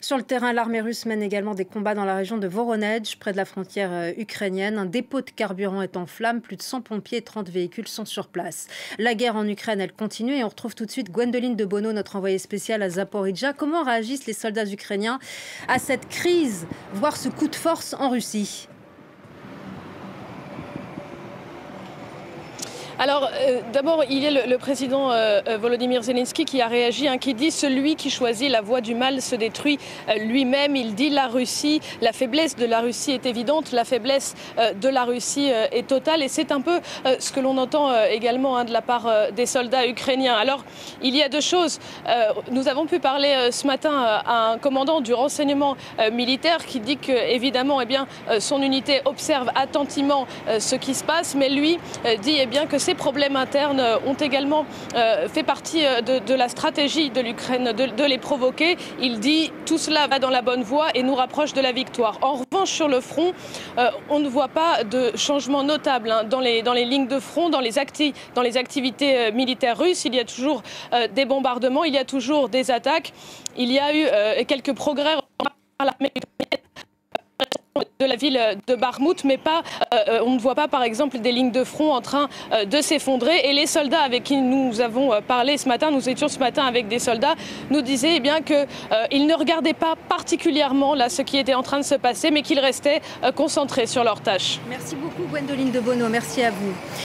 Sur le terrain, l'armée russe mène également des combats dans la région de Voronezh, près de la frontière ukrainienne. Un dépôt de carburant est en flammes, plus de 100 pompiers et 30 véhicules sont sur place. La guerre en Ukraine, elle continue et on retrouve tout de suite Gwendoline de Bono, notre envoyée spéciale à Zaporijjia. Comment réagissent les soldats ukrainiens à cette crise, voire ce coup de force en Russie ? Alors, d'abord, il y a le président Volodymyr Zelensky qui a réagi, qui dit « Celui qui choisit la voie du mal se détruit lui-même ». Il dit « La Russie, la faiblesse de la Russie est évidente, la faiblesse de la Russie est totale ». Et c'est un peu ce que l'on entend également de la part des soldats ukrainiens. Alors, il y a deux choses. Nous avons pu parler ce matin à un commandant du renseignement militaire qui dit que, évidemment, son unité observe attentivement ce qui se passe, mais lui dit que ces problèmes internes ont également fait partie de la stratégie de l'Ukraine de les provoquer. Il dit tout cela va dans la bonne voie et nous rapproche de la victoire. En revanche, sur le front, on ne voit pas de changement notable dans les lignes de front, dans les activités militaires russes. Il y a toujours des bombardements, il y a toujours des attaques. Il y a eu quelques progrès par l'armée ukrainienne de la ville de Bakhmout, mais on ne voit pas par exemple des lignes de front en train de s'effondrer. Et les soldats avec qui nous avons parlé ce matin, nous étions ce matin avec des soldats, nous disaient qu'ils ne regardaient pas particulièrement ce qui était en train de se passer, mais qu'ils restaient concentrés sur leurs tâches. Merci beaucoup Gwendoline de Bono, merci à vous.